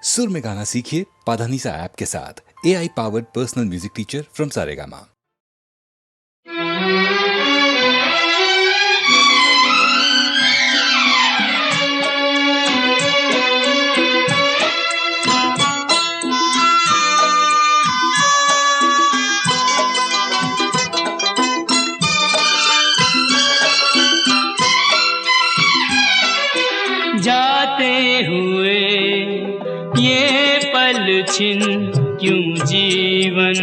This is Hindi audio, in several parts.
सुर में गाना सीखिए पाधानीसा ऐप के साथ। AI powered personal music teacher from Saregama. जाते हुए ये पल छिन क्यों जीवन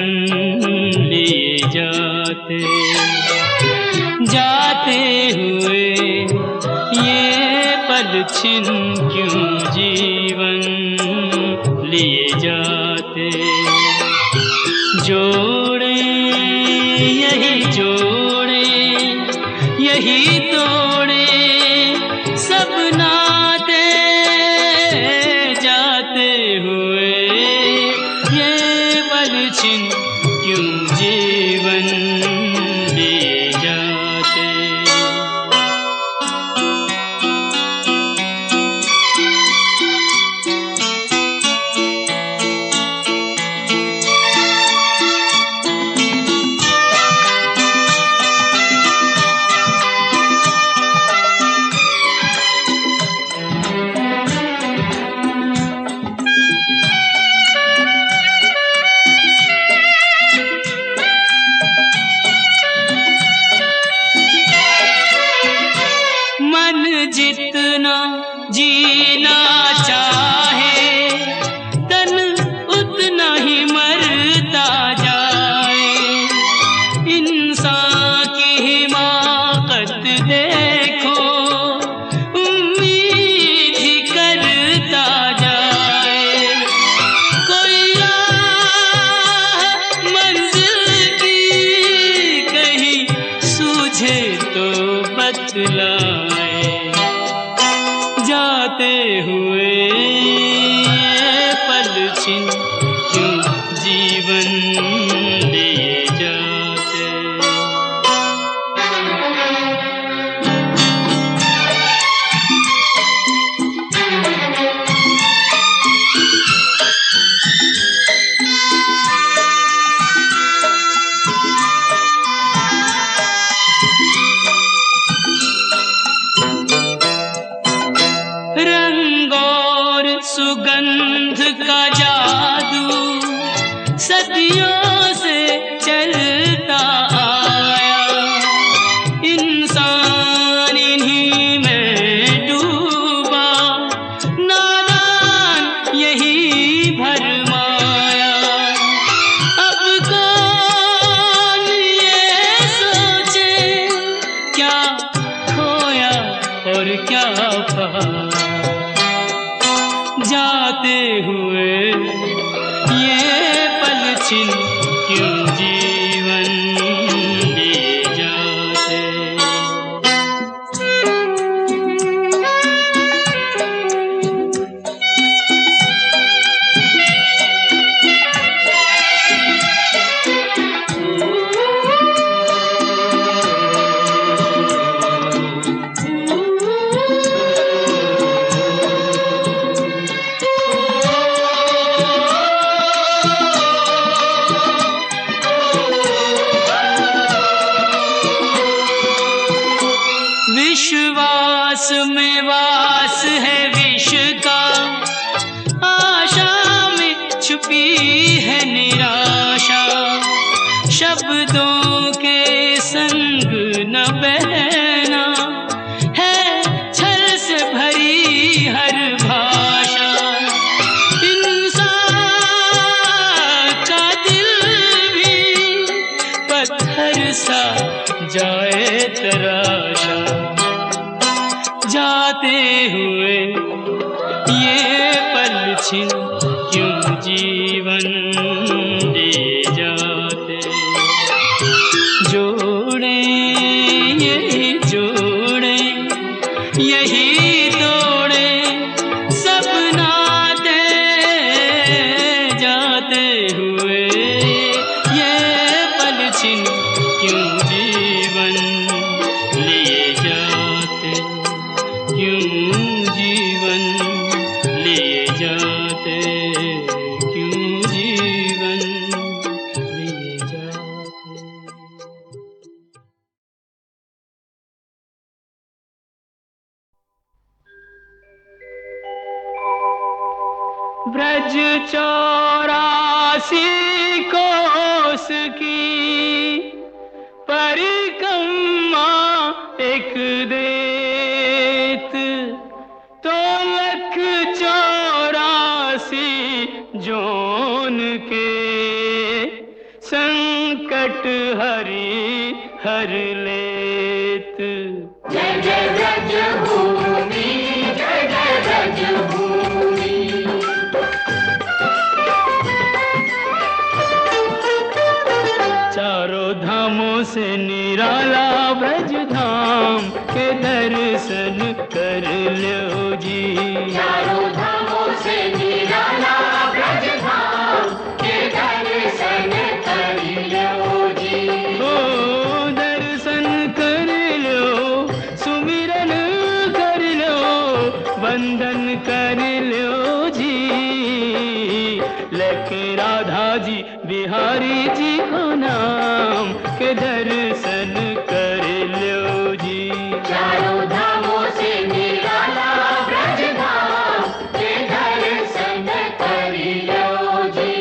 लिए जाते, जाते हुए ये पल छिन क्यों जीवन लिए जाते। जोड़े यही जोड़े यही तोड़े सब नाते, जाते हुए ये पल छिन क्यों जीवन लिए जाते। जितना जीना चाहे तन उतना ही मरता जाए। इंसान की हिमाकत देखो उम्मीद ही करता जाए। कोई राह मंजिल की कहीं सूझे तो बतलाए। जाते हुए ये पल छिन क्यों जीवन लिए जाते। रंग और सुगंध का जादू सदियों से चलता आया। इंसान इन्हीं में डूबा, नादान यही भरमाया। अब कौन ये सोचे क्या खोया और क्या पाया। जाते हुए ये पल छिन क्यों जीवन लिए जाते। विश्वास में वास है विष का, आशा में छुपी है निराशा। शब्दों के संग न बहना है छल से भरी हर भाषा। इंसान का दिल भी पत्थर सा जाए तराशा। जाते हुए ये पल छिन क्यों जीवन लिए जाते। जोड़े यही जोड़े यही तोड़े सब नाते, जाते हुए ये पल छिन क्यों जीवन लिए जाते। क्यों जीवन लिए जाते। ब्रज 84 कोस की परिक्रमा एक देत, तो 184 जोन के संकट हरि हर लेत। जय जय ब्रज भूमि, जय जय ब्रज भूमि। चारों धामों से निराला ब्रज धाम के दर्शन कर लो जी। चारों धामों से निराला ब्रज धाम के दर्शन कर लो जी। ओ दर्शन कर लो, सुमिरन कर लो, वंदन कर लो जी। लेके राधा जी बिहारी जी को नाम के दर्शन कर लो जी। चारों धामों से निराला ब्रज धाम के दर्शन कर लो जी।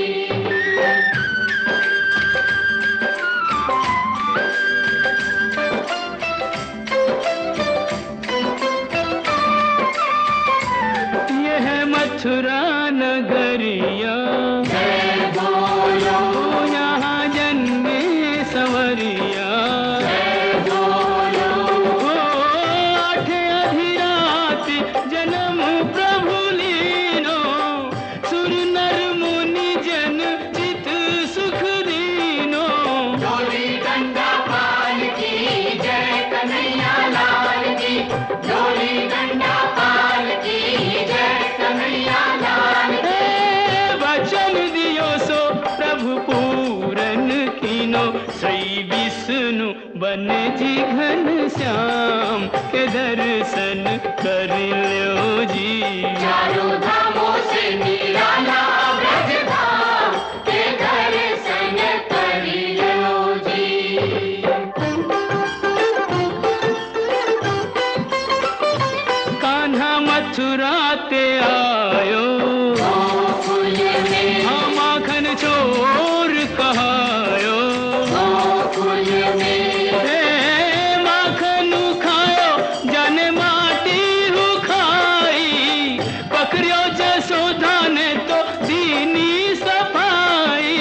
यह मथुरा नगरिया, यहाँ जन्मे संवरिया। ओ आठे अधिराति जन्म प्रभु लीनो, सुर नर मुनि जन चित सुख दीनो। डोली डंडा पाल की जय कन्हैया लाल की, डोली डंडा पाल की जय कन्हैया लाल की। वचन दियो सो प्रभु पूरन कीनो, श्री विष्णु बन जी घन श्याम के दर्शन कर लो जी। चारों धामों से निराला ब्रज धाम के दर्शन कर लो जी। कान्हा मथुरा ते आयो, हाँ माखन चोर कहायो। माखन खायो जन माटी खाई, पकड़ियो जसोदा ने तो दीनी सफाई।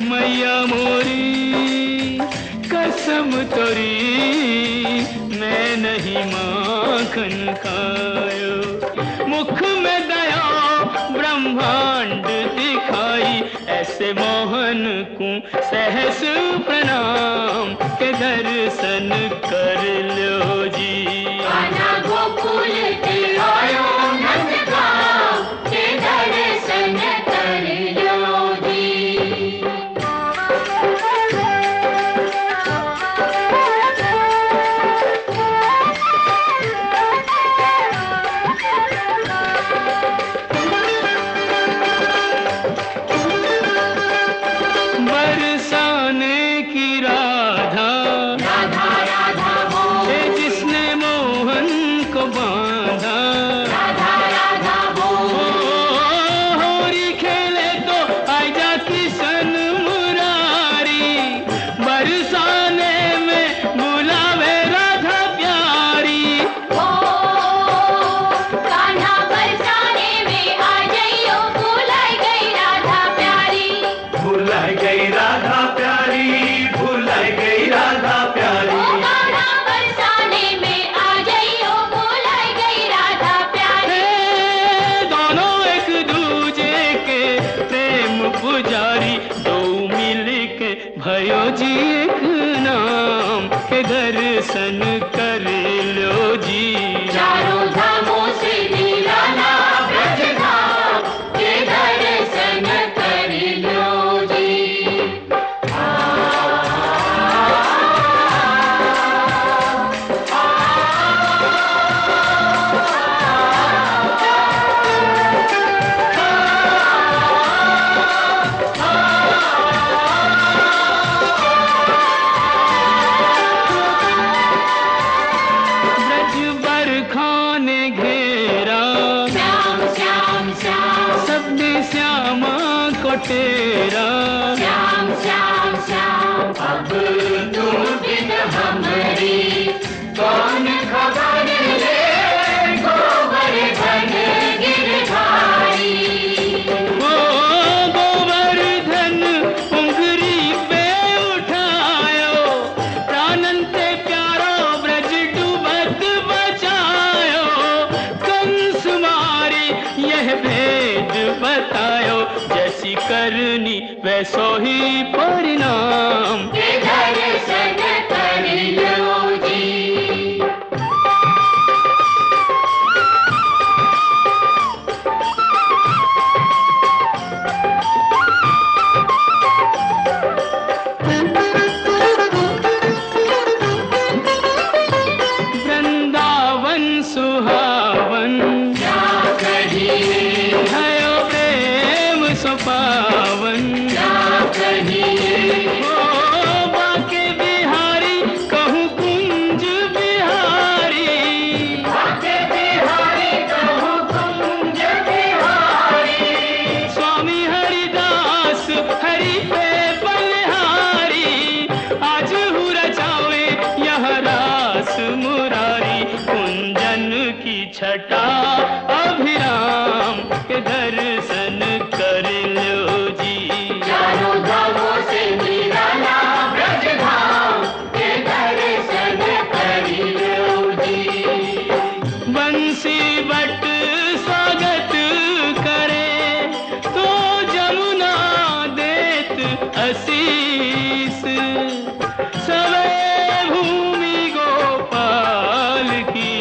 मैया मोरी कसम तोरी, मैं नहीं माखन खायो। मुख में दया ब्रह्मांड दिखाई, ऐसे मोहन को सहस प्रणाम के दर्शन कर लो जी। आना गोकुल के आयो नंदगांव के दर्शन कर लो जी। बरसाने की राधा, राधा राधा बोल, जिसने मोहन को बांधा। राधा राधा बोल, होरी खेले तो आजा किशन मुरारी, बरसाने में बुलावे राधा प्यारी। ओ कान्हा बरसाने में आ जाइयो, भुलाई गई राधा प्यारी। भुलाई गई राधा प्यारी, भुलाई गई राधा प्यारी। ओ कान्हा बरसाने में आ जाइयो, भुलाई गई राधा प्यारी। दोनों एक दूजे के प्रेम पुजारी, दो मिल के भयो जी एक नाम के दर्शन कर लो जी। चारों धामों से निराला ब्रज धाम के दर्शन कर लो जी। को तेरा। श्याम श्याम श्याम अब तुम बिन हमारी कौन खबर ले गोवर्धन गिरधारी। ओ गोवर्धन उंगली पे उठायो, प्राणन से प्यारो ब्रज डूबत बचायो। कंस मारी यह भेद बतायो, जैसी करनी वैसो ही परिणाम। दर्शन कर लो जी। वृंदावन सुहावन क्या कहिए, भयो प्रेम सुपावन। क्या कहिए, ओ बाके बिहारी कहूँ कुंज बिहारी। बाके बिहारी कहूँ कुंज बिहारी। स्वामी हरिदास हरि पे बलिहारी, आज हूँ रचावे यह रास मुरारी। कुंजन की छटा अभिराम के दर्शन कर लो जी। चारों धामों से निराला ब्रज धाम के दर्शन कर लो जी। बंसी बट स्वागत करे तो जमुना देत आशीष। सवे भूमि गोपाल की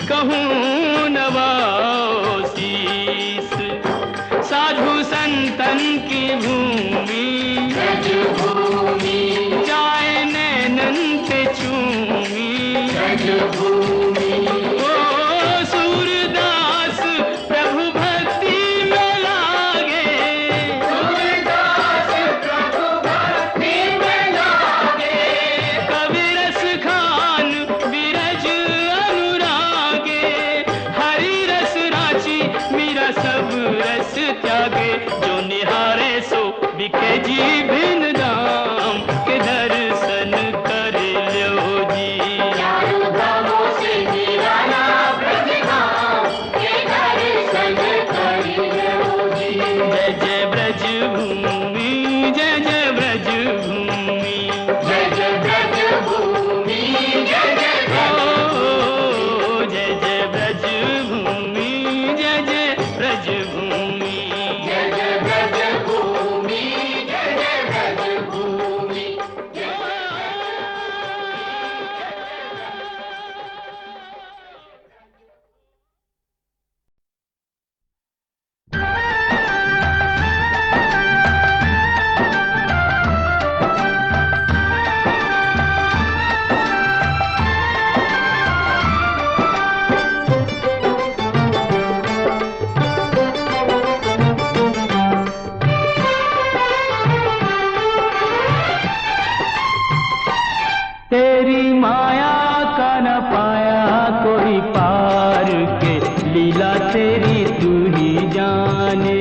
कहूँ नवाओ शीस। साधु संतन की भूमि ब्रज भूमि, जाए नैनन पे चूमी। ब्रज भूमि, ओ सूरदास प्रभु भक्ति में लागे, सूरदास प्रभु भक्ति में लागे। कवि रस खान बिरज अनुरागे। हरि रस राची मीरा सब रस त्यागे, जो निहारे सो बिके जी भिन्न दाम के दर्शन कर लो जी। चारों धामों से निराला ब्रज धाम के दर्शन कर लो जी। जय जय ब्रज भूमि, जय जय ब्रज भूमि। जय जय ब्रज भूमि, जय जय ब्रज ओ जय जय ब्रज भूमि, जय जय ब्रज भूमि। जय जय ब्रज भूमि, जय जय ब्रज भूमि। तेरी माया का न पाया कोई पार के, लीला तेरी तू ही जाने।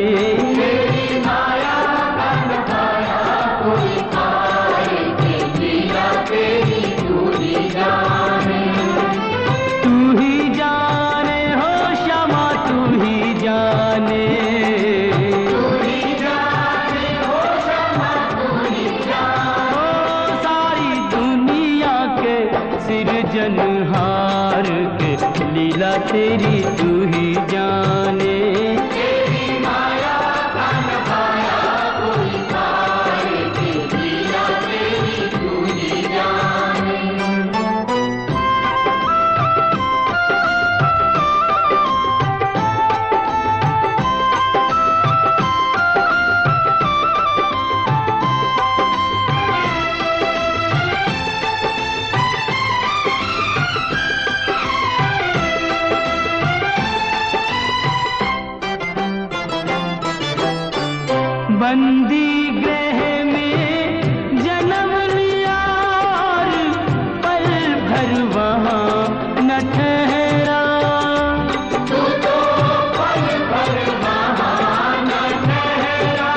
तेरी माया का न पाया कोई पार के, लीला तेरी तू ही जाने। तू ही जाने हो श्यामा, तू ही जाने। तू ही जाने हो श्यामा, तू ही जाने। ओ सारी दुनिया के सिरजनहार के, लीला तेरी तू ही जाने। तेरी माया का न पाया कोई पार के, लीला तेरी तू ही जाने। बंदी गृह में जन्म लिया और पल भर वहाँ न ठहरा। तू तो पल भर वहाँ न ठहरा।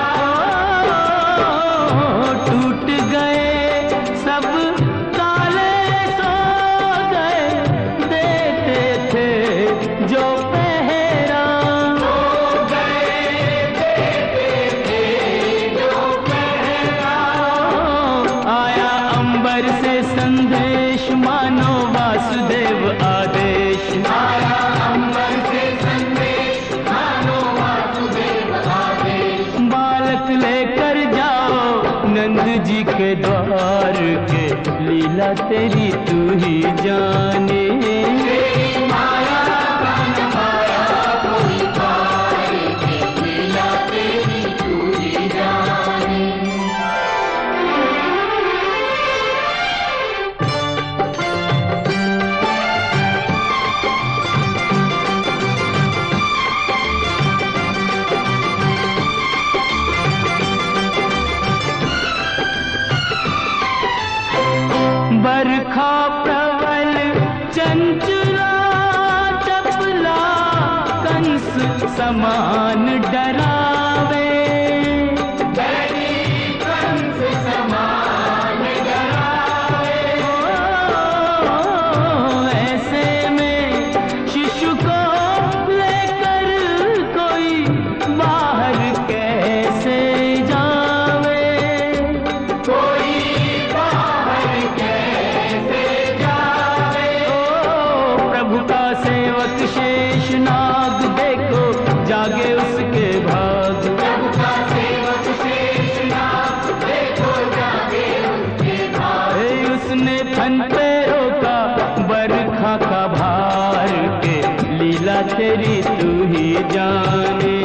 जी के द्वार के लीला तेरी तू ही जाने। बरखा प्रबल चंचला चपला कंस समान डरावे। कंस समान डरावे। ऐसे में शिशु को लेकर कोई बाहर कैसे जावे। कोई सेवक शेष नाग देखो जागे उसके भाग। प्रभु का सेवक शेष नाग देखो जागे उसके भाग। उसने फन पे रोका बरखा का भार के लीला तेरी तू ही जाने।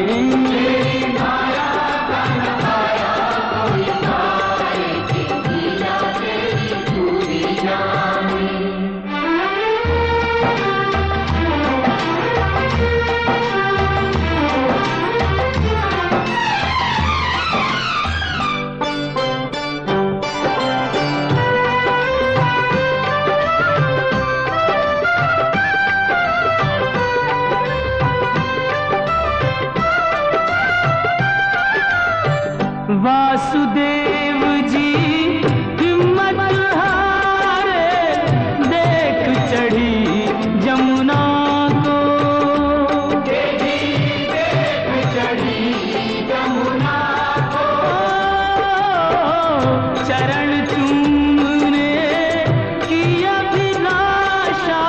वासुदेव जी हिम्मत हारे देख चढ़ी जमुना को। देख चढ़ी जमुना को। चरण चूमने की अभिलाषा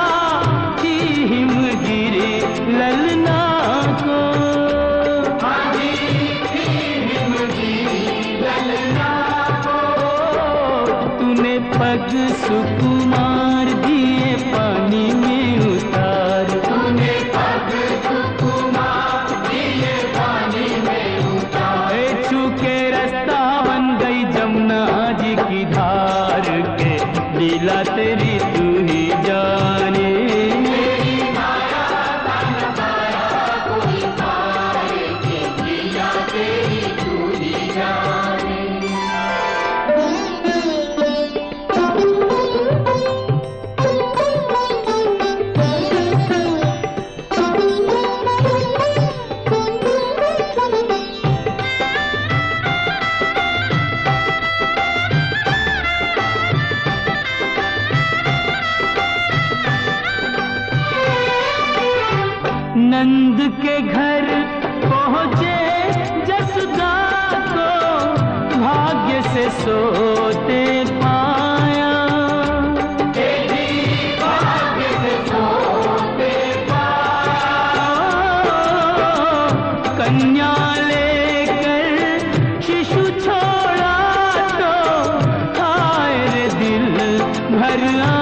थी हिमगिरी ललना को। पग सुकुमार दिए पानी में उतार। तूने पग सुकुमार दिए पानी में उतार। छूके रास्ता बन गई जमुना जी की धार के लीला तेरी तू ही जाने। नंद के घर पहुँचे जसोदा को भाग्य से सोते पाया। भाग्य से सोते पाया। कन्या लेकर शिशु छोड़ा तो हाय रे दिल भर आया।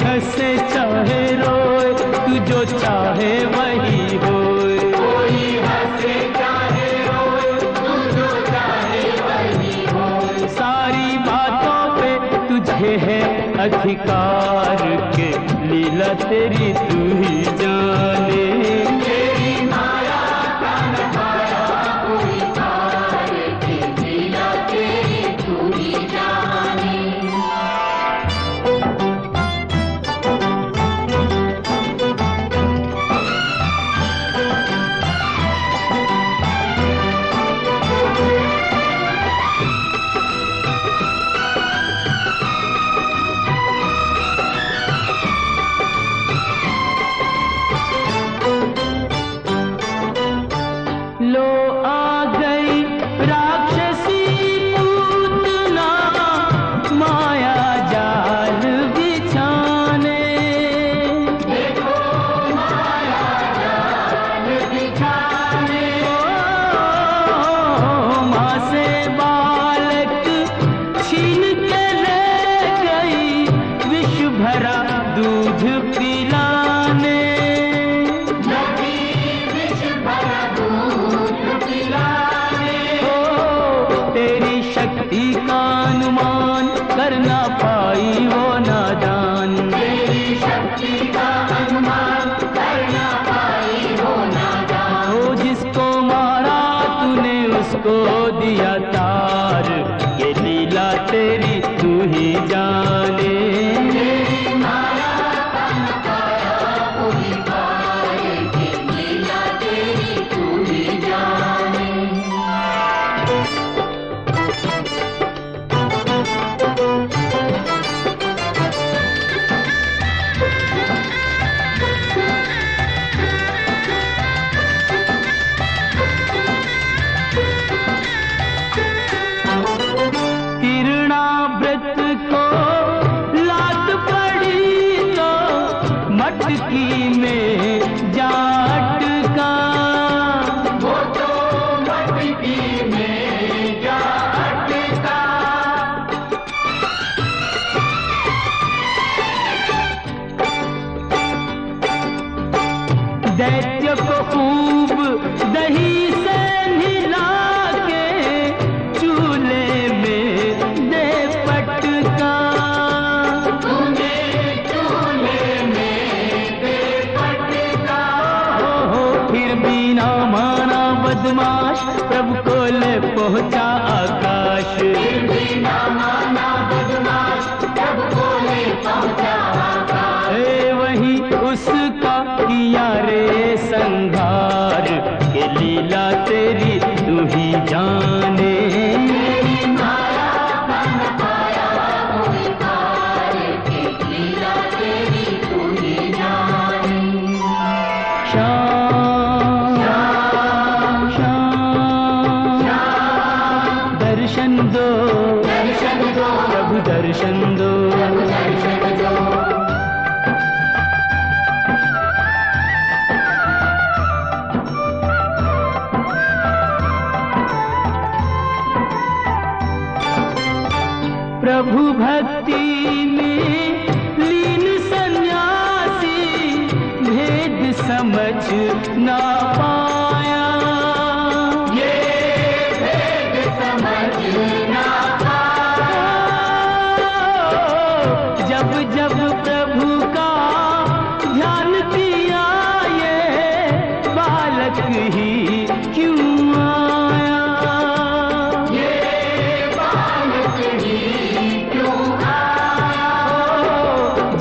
हंसे चाहे रोए तू जो चाहे वही होए। कोई हंसे चाहे रोए तू जो चाहे वही होए। सारी बातों पे तुझे है अधिकार के लीला तेरी तू ही जाने। तेरी माया का नखाया कोई तार के लीला तेरी तू ही जाने। भरा दूध पिलाने, नदी विष भरा दूध पिलाने। हो तेरी शक्ति का अनुमान कर ना पाई वो नादान, तेरी शक्ति का अनुमान कर ना पाई वो नादान। हो जिसको मारा तूने उसको दिया तार, ये लीला तेरी तू ही जाने। तेरी माया का नकाया कोई पाए, कि लीला तेरी तू ही जाने। किरणाव्रत को लात पड़ी तो मटकी में जा अटका, वो तो मटकी में जा अटका। दैत्य को खूब दही से नहला के चूल्हे में दे पटका, तूने चूल्हे में दे पटका। हो फिर भी ना माना बदमाश, प्रभु को ले पहुंचा आकाश। फिर भी ना माना बदमाश, प्रभु को ले पहुंचा आकाश। ए वही उसका किया रे संहार, के लीला तेरी तू ही जाने। तेरी माया का नकाया कोई पाए, कि लीला तेरी तू ही जाने। श्याम श्याम दर्शन दो, दर्शन दो, प्रभु दर्शन दो। दर्शन दो। प्रभु भक्ति में लीन सन्यासी भेद समझ ना पाया, ये भेद समझ ना पाया। जब जब प्रभु का ध्यान किया ये बालक ही क्यों आया, ये बालक ही क्यों आया।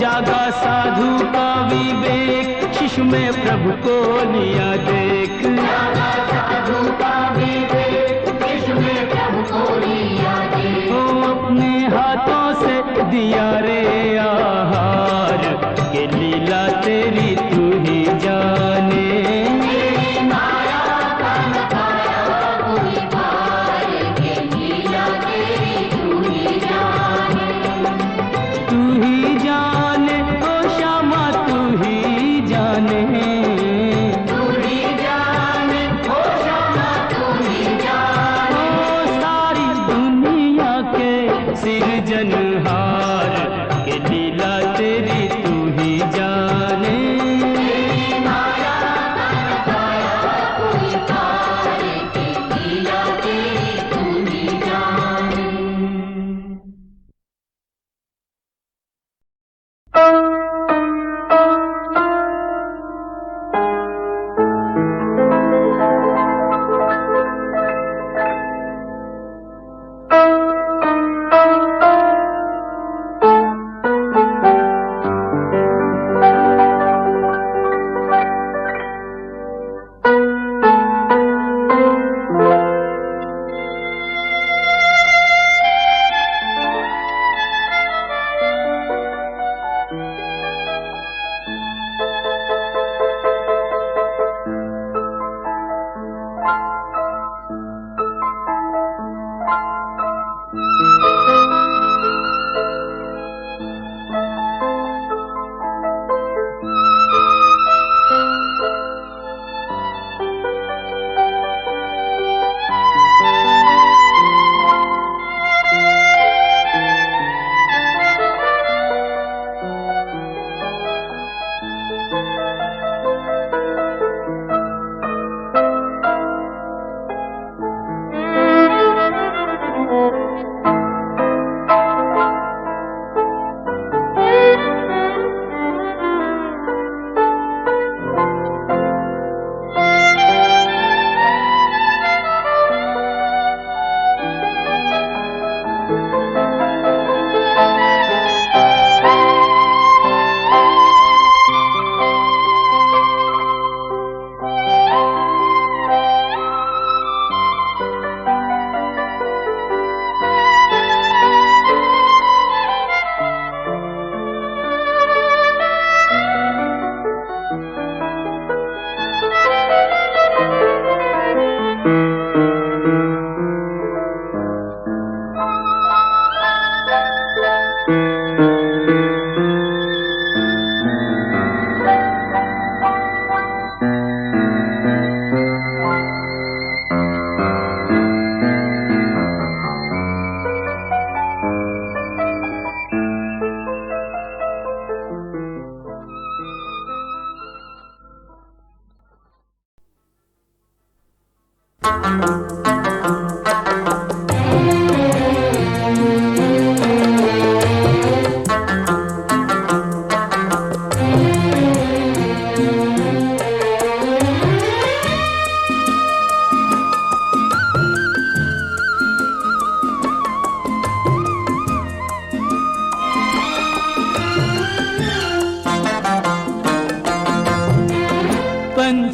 जागा साधु का विवेक, शिशु में प्रभु को लिया देख। जागा साधु का विवेक, शिशु में प्रभु को लिया देख। ओ अपने हाथों से दिया रे आहार, ये लीला तेरी तू ही जाने। तेरी माया का नकाया कोई पाए, कि लीला तेरी तू ही जाने। तू ही जाने ओ श्यामा तू ही जाने। तू ही जाने, ओ श्यामा तू ही जाने। ओ सारी दुनिया के सिरजनहार, के लीला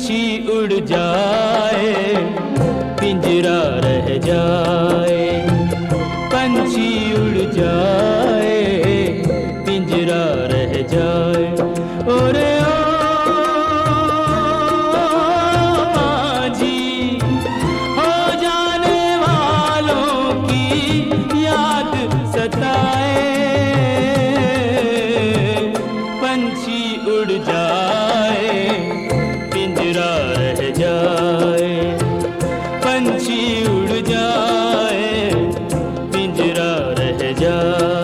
पंछी उड़ जाए पिंजरा रह जाए, पंछी उड़ जाए पिंजरा रह जाए। ओरे ओ बाजी, हो जाने वालों की याद सताए, पंछी उड़ जाए पिंजरा रह जाए, पंछी उड़ जाए पिंजरा रह जाए।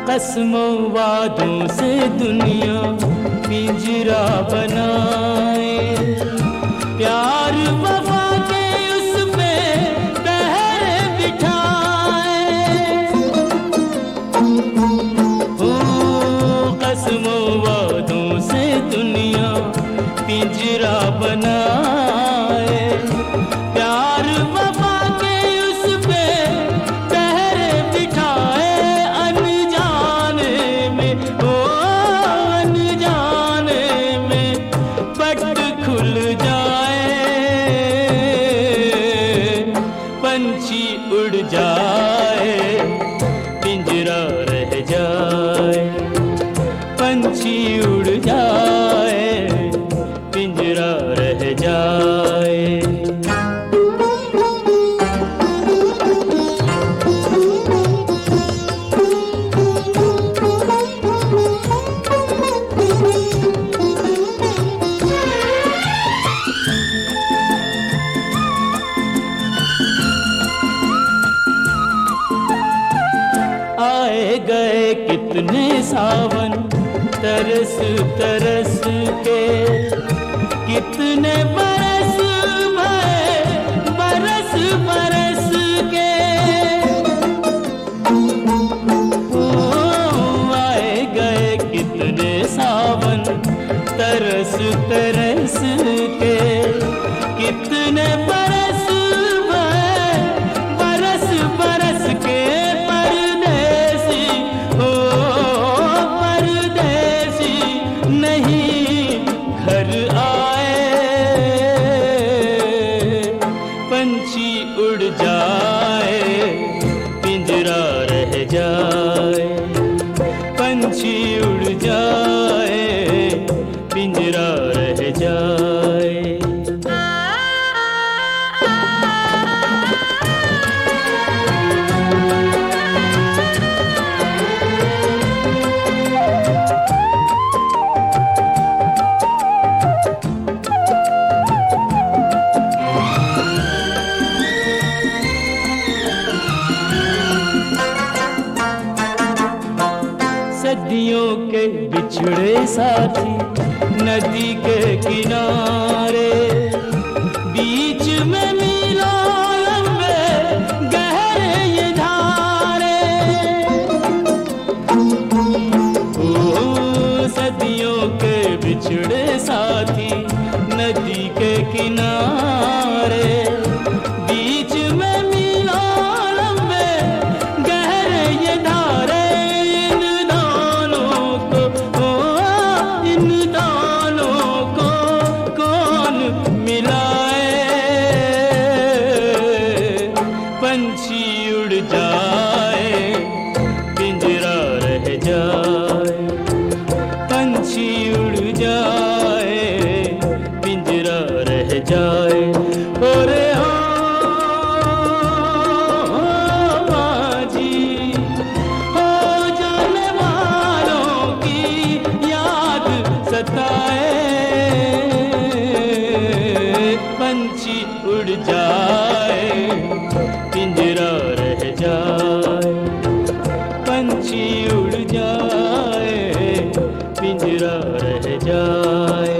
कसमों वादों से दुनिया पिंजरा बनाए, प्यार वफा के उस पे पहरे बिठाए। ओ कसमों वादों से दुनिया पिंजरा बनाए, प्यार वफा के उस पे पहरे बिठाए। अनजाने में ओ अनजाने में पट खुल जाए, पंछी उड़ जाए पिंजरा रह जाए, पंछी उड़ जाए पिंजरा रह जाए। आए गए कितने सावन तरस तरस के, कितने बरस भरे बरस बरस के। ओ आए गए कितने सावन तरस तरस के, कितने बरस भरे बरस बरस के। परदेसी हो परदेसी नहीं घर आए, पंछी उड़ जाए पिंजरा रह जाए, पंछी उड़ जाए पिंजरा रह जाए। सदियों के बिछड़े साथी नदी के किनारे, बीच में मीलों लंबे गहरे ये धारे। ओ सदियों के बिछड़े साथी नदी के किनारे, बीच में मीलों लंबे गहरे ये धारे। इन दोनों को कौन मिलाए, पंछी उड़ जाए पिंजरा रह जाए, पंछी उड़ जाए पिंजरा रह जाए। ओरे हो बाजी, हो जाने वालों की याद सताए, पंछी उड़ जाए पिंजरा रह जाए, पंछी उड़ जाए पिंजरा रह जाए।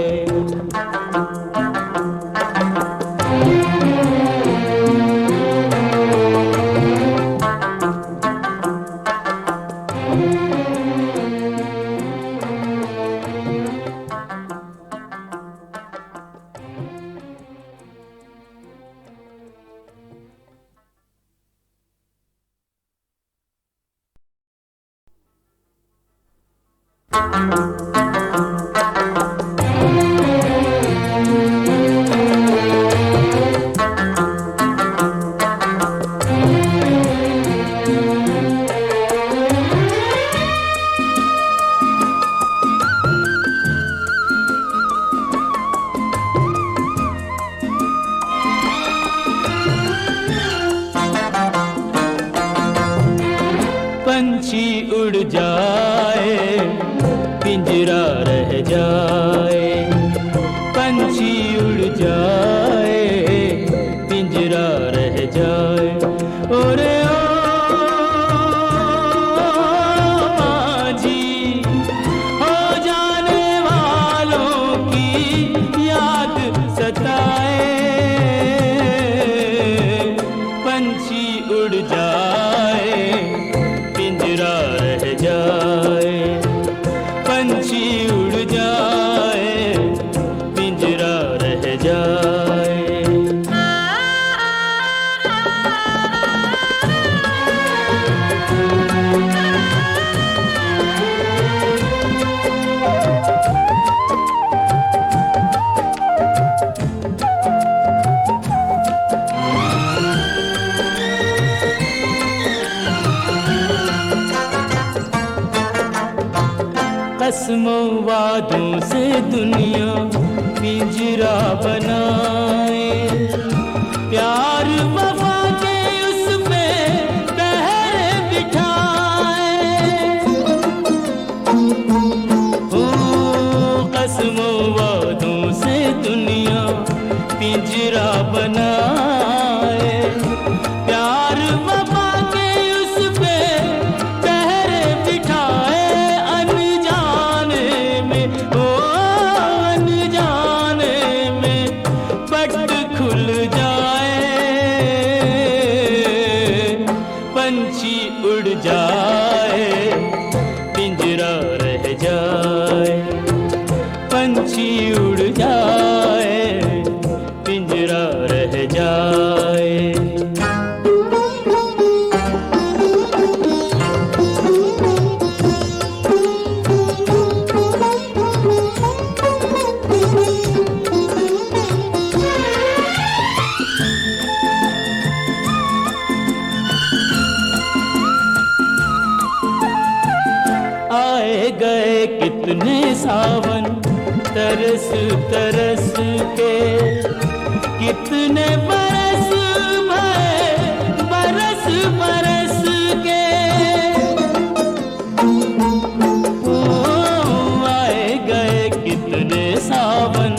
पंछी उड़ जाए पिंजरा रह जाए, पंछी उड़ जाए पिंजरा रह जाए। ओरे ओ माझी, हो जाने वालों की याद सताए, पंछी उड़ जाए पिंजरा रह जाए, पंछी उड़ जाए पिंजरा रह जाए। कसमों वादों से दुनिया पिंजरा बनाए, प्यार वफा के उस पे पहरे बिठाए। ओ कसमों वादों से दुनिया पिंजरा बनाए, प्यार वफा के उस पे पहरे बिठाए। पंछी उड़ जाए पिंजरा रह जाए, पंछी उड़ जाए पिंजरा रह जाए। आए गए कितने सावन तरस तरस के, कितने बरस भरे बरस बरस के। ओ आए गए कितने सावन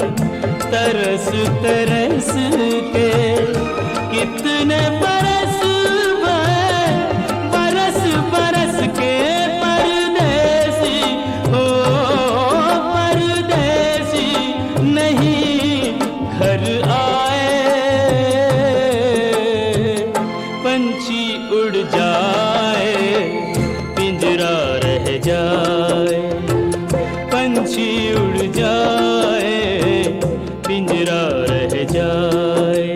तरस तरस के, कितने बरस भरे बरस बरस के। पंछी उड़ जाए पिंजरा रह जाए, पंछी उड़ जाए पिंजरा रह जाए।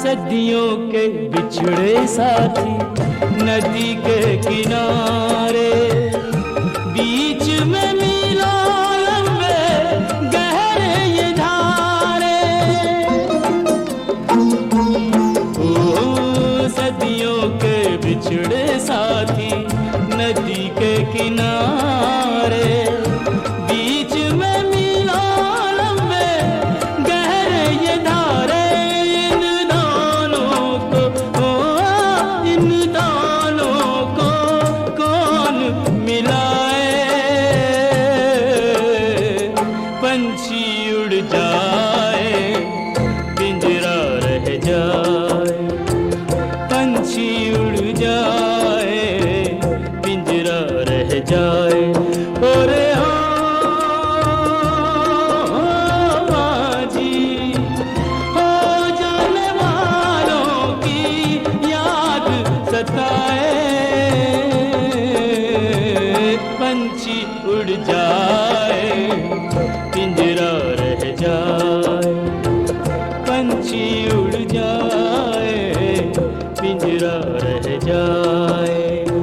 सदियों के बिछड़े साथी नदी के किनारे, बीच में मीलों लंबे गहरे ये धारे। ओ सदियों के बिछड़े साथी नदी के किनारे, बीच में मीलों लंबे गहरे ये धारे। इन दोनों को कौन मिलाए, पंछी उड़ जाए पिंजरा रह जाए, पंछी उड़ जाए पिंजरा रह जाए। ओरे हो माझी, हो जाने अंधेरा रह जाए।